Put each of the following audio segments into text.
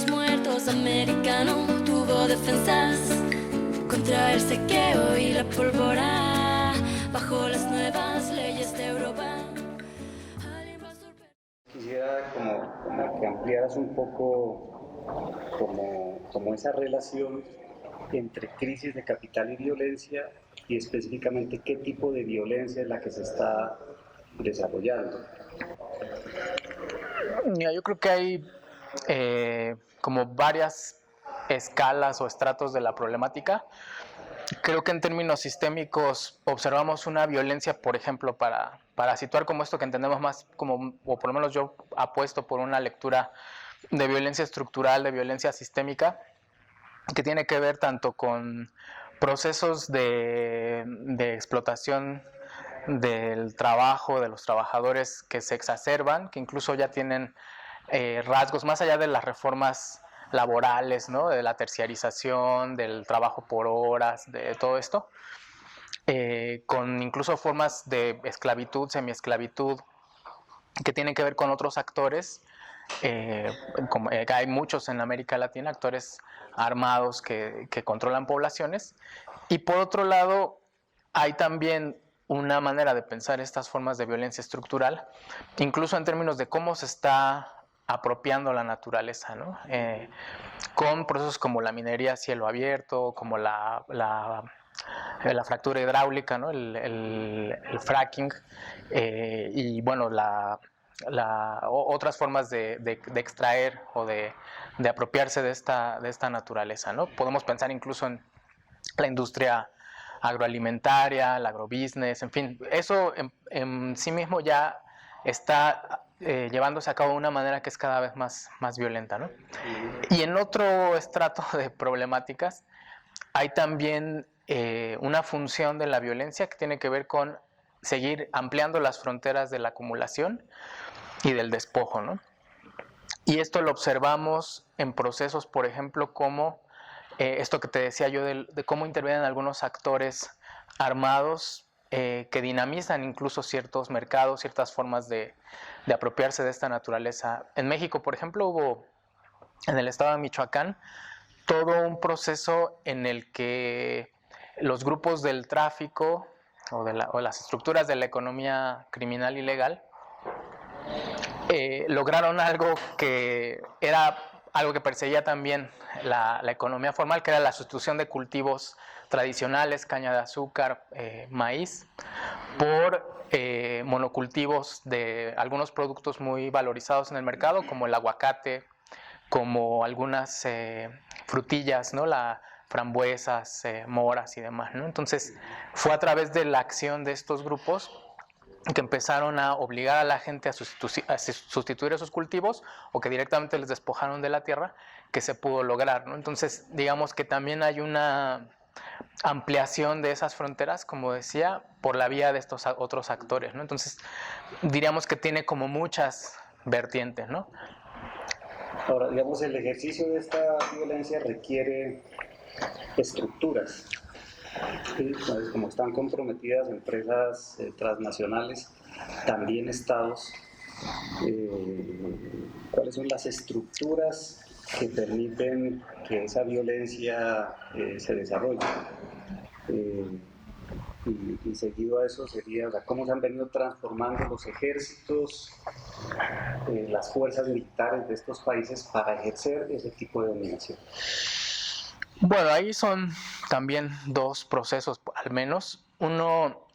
los muertos, americano tuvo defensas contra el saqueo y la pólvora, bajo las nuevas leyes de Europa. Quisiera como que ampliaras un poco como esa relación entre crisis de capital y violencia, y específicamente qué tipo de violencia es la que se está desarrollando. Mira, yo creo que hay como varias escalas o estratos de la problemática. Creo que en términos sistémicos observamos una violencia, por ejemplo, para situar como esto que entendemos más como, o por lo menos yo apuesto por una lectura de violencia estructural, de violencia sistémica, que tiene que ver tanto con procesos de explotación del trabajo, de los trabajadores que se exacerban, que incluso ya tienen rasgos más allá de las reformas laborales, ¿no? De la terciarización, del trabajo por horas, de todo esto, con incluso formas de esclavitud, semiesclavitud, que tienen que ver con otros actores, como, hay muchos en América Latina, actores armados que controlan poblaciones, y por otro lado hay también una manera de pensar estas formas de violencia estructural, incluso en términos de cómo se está apropiando la naturaleza, ¿no? Con procesos como la minería a cielo abierto, como la fractura hidráulica, ¿no? el fracking, y bueno, otras formas de extraer o de apropiarse de esta naturaleza, ¿no? Podemos pensar incluso en la industria agroalimentaria, el agrobusiness, en fin, eso en sí mismo ya está llevándose a cabo de una manera que es cada vez más violenta, ¿no? Y en otro estrato de problemáticas hay también una función de la violencia que tiene que ver con seguir ampliando las fronteras de la acumulación y del despojo, ¿no? Y esto lo observamos en procesos, por ejemplo, como esto que te decía yo de cómo intervienen algunos actores armados que dinamizan incluso ciertos mercados, ciertas formas de apropiarse de esta naturaleza. En México, por ejemplo, hubo en el estado de Michoacán todo un proceso en el que los grupos del tráfico o las estructuras de la economía criminal ilegal lograron algo que era algo que perseguía también la economía formal, que era la sustitución de cultivos tradicionales, caña de azúcar, maíz, por monocultivos de algunos productos muy valorizados en el mercado, como el aguacate, como algunas frutillas, ¿no? Frambuesas, moras y demás, ¿no? Entonces fue a través de la acción de estos grupos que empezaron a obligar a la gente a sustituir esos cultivos, o que directamente les despojaron de la tierra, que se pudo lograr, ¿no? Entonces, digamos que también hay una ampliación de esas fronteras, como decía, por la vía de estos otros actores, ¿no? Entonces, diríamos que tiene como muchas vertientes, ¿no? Ahora, digamos, el ejercicio de esta violencia requiere estructuras. Como están comprometidas empresas transnacionales, también estados, ¿cuáles son las estructuras que permiten que esa violencia se desarrolle? Y seguido a eso sería, o sea, cómo se han venido transformando los ejércitos, las fuerzas militares de estos países para ejercer ese tipo de dominación. Bueno, ahí son también dos procesos, al menos. Uno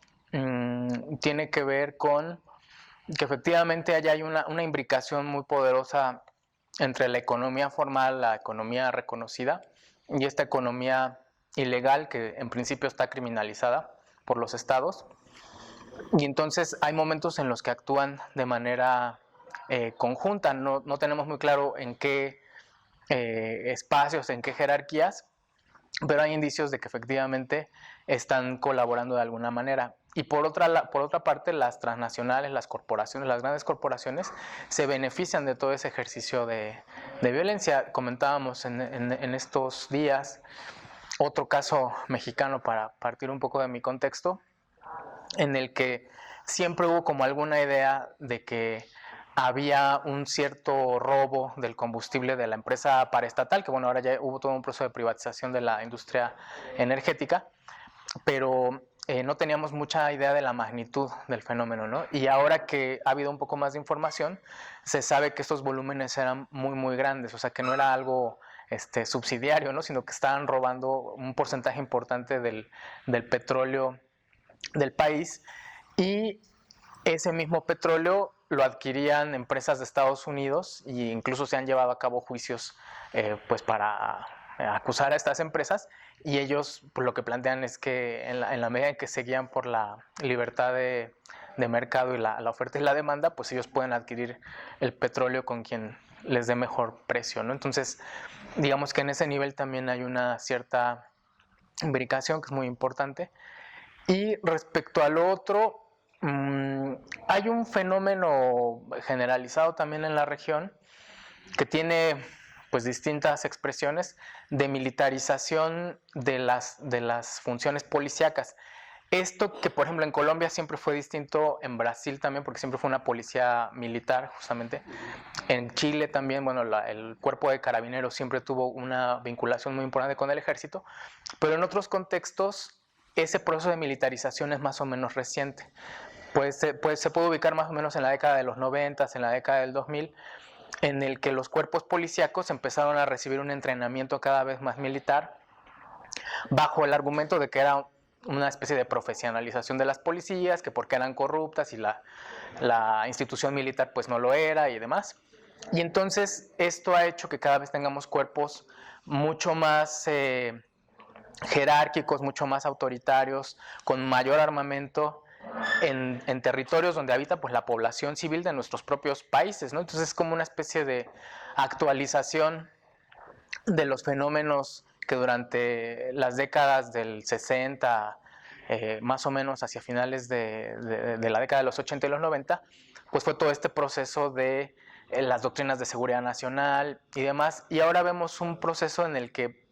tiene que ver con que efectivamente allá hay una imbricación muy poderosa entre la economía formal, la economía reconocida, y esta economía ilegal que en principio está criminalizada por los estados. Y entonces hay momentos en los que actúan de manera conjunta. No tenemos muy claro en qué espacios, en qué jerarquías, pero hay indicios de que efectivamente están colaborando de alguna manera. Y por otra parte, las transnacionales, las corporaciones, las grandes corporaciones, se benefician de todo ese ejercicio de violencia. Comentábamos en estos días otro caso mexicano, para partir un poco de mi contexto, en el que siempre hubo como alguna idea de que había un cierto robo del combustible de la empresa paraestatal, que bueno, ahora ya hubo todo un proceso de privatización de la industria energética, pero no teníamos mucha idea de la magnitud del fenómeno, ¿no? Y ahora que ha habido un poco más de información, se sabe que estos volúmenes eran muy grandes, o sea, que no era algo subsidiario, ¿no? Sino que estaban robando un porcentaje importante del petróleo del país, y ese mismo petróleo lo adquirían empresas de Estados Unidos, e incluso se han llevado a cabo juicios pues para acusar a estas empresas, y ellos pues, lo que plantean es que en la medida en que se guían por la libertad de mercado y la oferta y la demanda, pues ellos pueden adquirir el petróleo con quien les dé mejor precio, ¿no? Entonces, digamos que en ese nivel también hay una cierta imbricación que es muy importante. Y respecto al otro, hay un fenómeno generalizado también en la región que tiene pues distintas expresiones de militarización de las funciones policíacas. Esto que por ejemplo en Colombia siempre fue distinto, en Brasil también, porque siempre fue una policía militar justamente. En Chile también, bueno, el cuerpo de carabineros siempre tuvo una vinculación muy importante con el ejército, pero en otros contextos ese proceso de militarización es más o menos reciente. Pues se puede ubicar más o menos en la década de los 90, en la década del 2000, en el que los cuerpos policíacos empezaron a recibir un entrenamiento cada vez más militar, bajo el argumento de que era una especie de profesionalización de las policías, que porque eran corruptas y la institución militar pues no lo era y demás. Y entonces esto ha hecho que cada vez tengamos cuerpos mucho más jerárquicos, mucho más autoritarios, con mayor armamento en territorios donde habita pues la población civil de nuestros propios países, ¿no? Entonces es como una especie de actualización de los fenómenos que durante las décadas del 60, más o menos hacia finales de la década de los 80 y los 90, pues fue todo este proceso de las doctrinas de seguridad nacional y demás, y ahora vemos un proceso en el que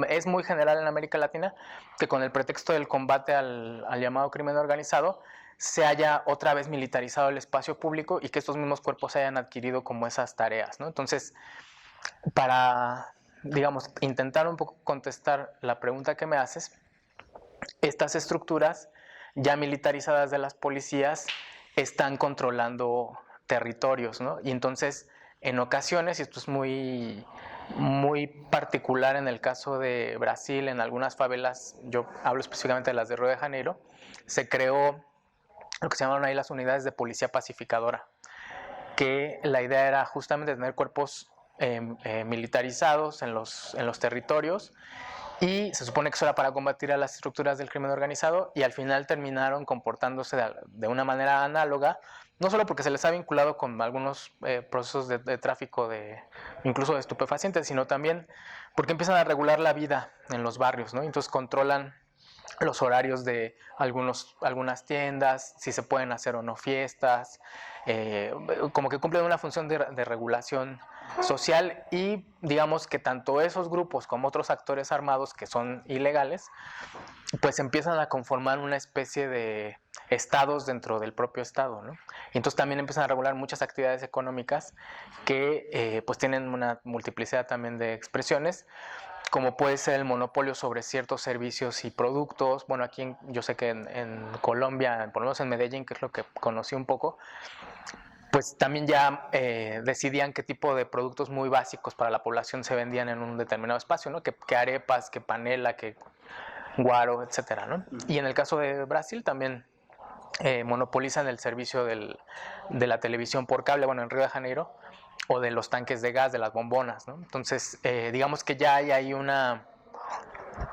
es muy general en América Latina, que con el pretexto del combate al llamado crimen organizado, se haya otra vez militarizado el espacio público y que estos mismos cuerpos hayan adquirido como esas tareas, ¿no? Entonces, para, digamos, intentar un poco contestar la pregunta que me haces, estas estructuras ya militarizadas de las policías están controlando territorios, ¿no? Y entonces, en ocasiones, y esto es muy particular en el caso de Brasil, en algunas favelas, yo hablo específicamente de las de Río de Janeiro, se creó lo que se llamaron ahí las unidades de policía pacificadora, que la idea era justamente tener cuerpos militarizados en los territorios, y se supone que eso era para combatir a las estructuras del crimen organizado, y al final terminaron comportándose de una manera análoga, no solo porque se les ha vinculado con algunos procesos de tráfico incluso de estupefacientes, sino también porque empiezan a regular la vida en los barrios, ¿no? Entonces controlan los horarios de algunas tiendas, si se pueden hacer o no fiestas, como que cumplen una función de regulación social, y digamos que tanto esos grupos como otros actores armados que son ilegales, pues empiezan a conformar una especie de estados dentro del propio estado, ¿no? Y entonces también empiezan a regular muchas actividades económicas que pues tienen una multiplicidad también de expresiones, como puede ser el monopolio sobre ciertos servicios y productos. Bueno, aquí yo sé que en Colombia, por lo menos en Medellín, que es lo que conocí un poco, pues también ya decidían qué tipo de productos muy básicos para la población se vendían en un determinado espacio, ¿no? Que arepas, que panela, que guaro, etcétera, ¿no? Y en el caso de Brasil también monopolizan el servicio de la televisión por cable, bueno, en Río de Janeiro, o de los tanques de gas, de las bombonas, ¿no? Entonces, digamos que ya hay ahí una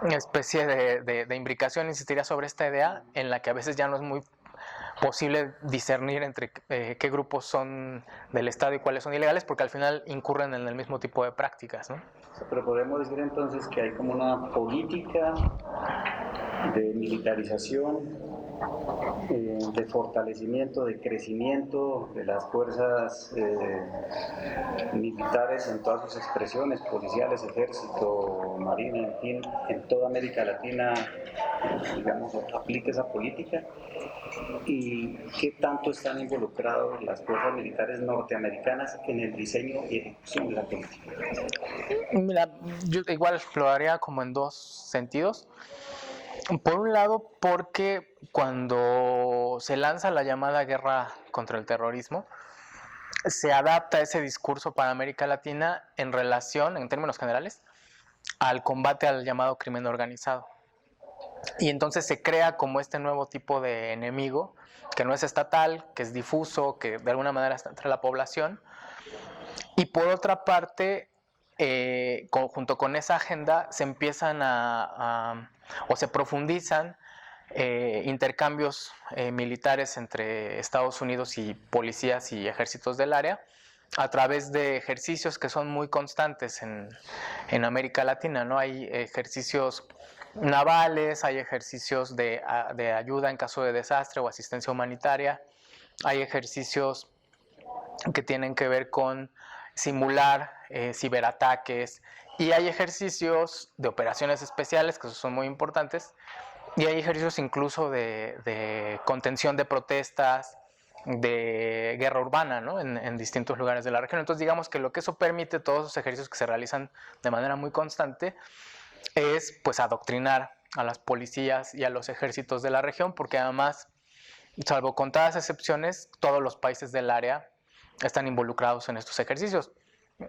especie de imbricación, insistiría, sobre esta idea, en la que a veces ya no es muy posible discernir entre qué grupos son del Estado y cuáles son ilegales, porque al final incurren en el mismo tipo de prácticas, ¿no? Pero podemos decir entonces que hay como una política de militarización de fortalecimiento, de crecimiento de las fuerzas militares en todas sus expresiones, policiales, ejército, marina, en fin, en toda América Latina, digamos, aplica esa política. ¿Y qué tanto están involucrados las fuerzas militares norteamericanas en el diseño y ejecución de la política? Mira, yo igual lo haría como en dos sentidos. Por un lado, porque cuando se lanza la llamada guerra contra el terrorismo, se adapta ese discurso para América Latina en relación, en términos generales, al combate al llamado crimen organizado. Y entonces se crea como este nuevo tipo de enemigo, que no es estatal, que es difuso, que de alguna manera está entre la población. Y por otra parte, junto con esa agenda, se empiezan o se profundizan intercambios militares entre Estados Unidos y policías y ejércitos del área a través de ejercicios que son muy constantes en América Latina, ¿no? Hay ejercicios navales, hay ejercicios de ayuda en caso de desastre o asistencia humanitaria, hay ejercicios que tienen que ver con simular ciberataques, y hay ejercicios de operaciones especiales, que son muy importantes, y hay ejercicios incluso de contención de protestas, de guerra urbana, ¿no? en distintos lugares de la región. Entonces digamos que lo que eso permite, todos esos ejercicios que se realizan de manera muy constante, es pues adoctrinar a las policías y a los ejércitos de la región, porque además, salvo contadas excepciones, todos los países del área están involucrados en estos ejercicios.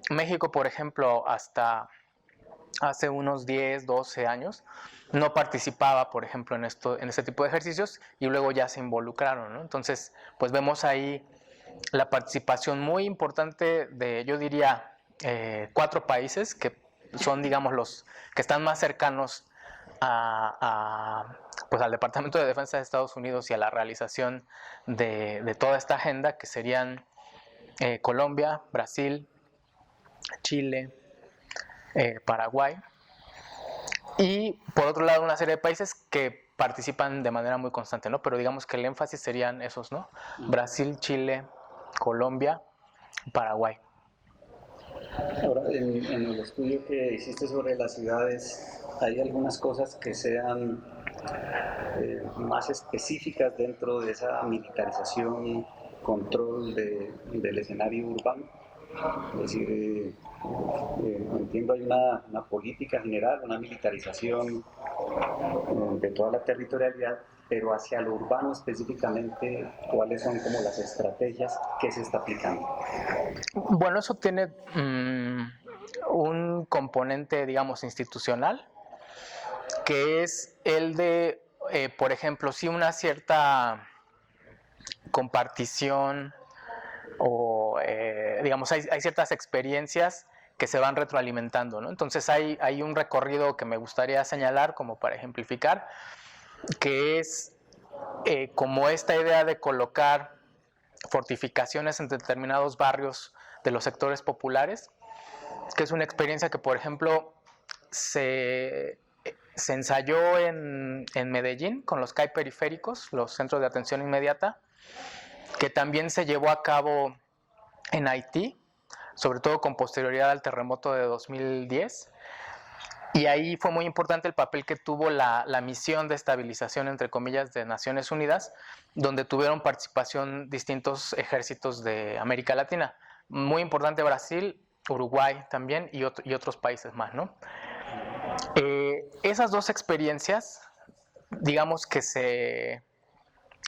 México, por ejemplo, hasta hace unos 10, 12 años, no participaba, por ejemplo, en este tipo de ejercicios, y luego ya se involucraron, ¿no? Entonces, pues vemos ahí la participación muy importante de, yo diría, 4 países que son, digamos, los que están más cercanos pues al Departamento de Defensa de Estados Unidos y a la realización de toda esta agenda, que serían Colombia, Brasil, Chile, Paraguay, y por otro lado una serie de países que participan de manera muy constante, ¿no? Pero digamos que el énfasis serían esos, ¿no? Brasil, Chile, Colombia, Paraguay. Ahora, en el estudio que hiciste sobre las ciudades, ¿hay algunas cosas que sean más específicas dentro de esa militarización, control del escenario urbano? Es decir, entiendo hay una política general, una militarización de toda la territorialidad, pero hacia lo urbano específicamente, ¿cuáles son como las estrategias que se está aplicando? Bueno, eso tiene un componente, digamos, institucional, que es el de, por ejemplo, si una cierta compartición o, digamos, hay ciertas experiencias que se van retroalimentando, ¿no? Entonces hay un recorrido que me gustaría señalar como para ejemplificar, que es como esta idea de colocar fortificaciones en determinados barrios de los sectores populares, que es una experiencia que, por ejemplo, se ensayó en Medellín con los CAI periféricos, los centros de atención inmediata, que también se llevó a cabo en Haití, sobre todo con posterioridad al terremoto de 2010. Y ahí fue muy importante el papel que tuvo la misión de estabilización, entre comillas, de Naciones Unidas, donde tuvieron participación distintos ejércitos de América Latina. Muy importante Brasil, Uruguay también y otros países más, ¿no? Esas dos experiencias, digamos que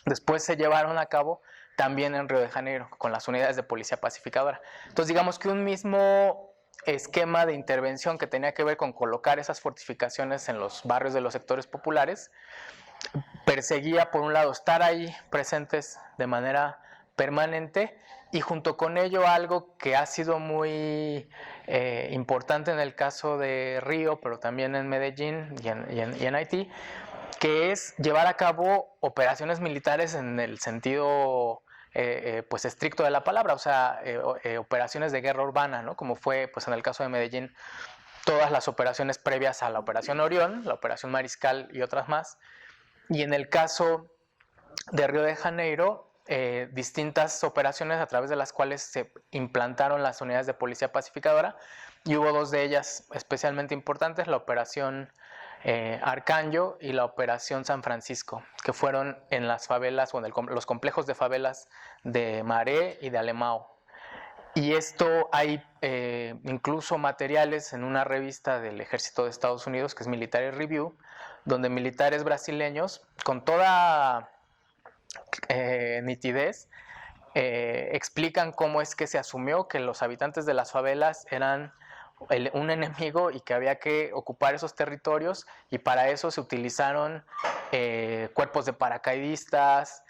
después se llevaron a cabo también en Río de Janeiro, con las unidades de policía pacificadora. Entonces, digamos que un mismo esquema de intervención que tenía que ver con colocar esas fortificaciones en los barrios de los sectores populares, perseguía, por un lado, estar ahí presentes de manera permanente, y junto con ello algo que ha sido muy importante en el caso de Río, pero también en Medellín y en Haití, que es llevar a cabo operaciones militares en el sentido pues estricto de la palabra, o sea, operaciones de guerra urbana, ¿no? Como fue pues en el caso de Medellín, todas las operaciones previas a la Operación Orión, la Operación Mariscal y otras más. Y en el caso de Río de Janeiro distintas operaciones a través de las cuales se implantaron las unidades de policía pacificadora, y hubo dos de ellas especialmente importantes, la operación Arcanjo y la operación San Francisco, que fueron en las favelas o en los complejos de favelas de Maré y de Alemão. Y esto hay incluso materiales en una revista del Ejército de Estados Unidos, que es Military Review, donde militares brasileños, con toda nitidez, explican cómo es que se asumió que los habitantes de las favelas eran un enemigo y que había que ocupar esos territorios, y para eso se utilizaron cuerpos de paracaidistas,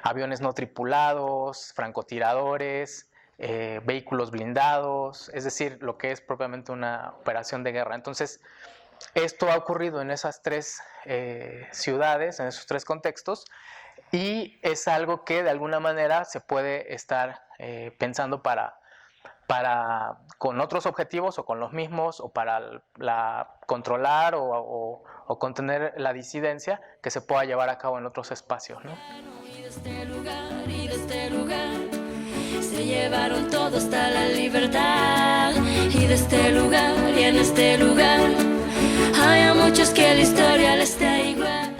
aviones no tripulados, francotiradores, vehículos blindados, es decir, lo que es propiamente una operación de guerra. Entonces, esto ha ocurrido en esas tres ciudades, en esos tres contextos, y es algo que de alguna manera se puede estar pensando para con otros objetivos o con los mismos, o para controlar o contener la disidencia que se pueda llevar a cabo en otros espacios, ¿no? Y de este lugar se llevaron todo hasta la libertad. Y de este lugar y en este lugar hay a muchos que la historia les da igual.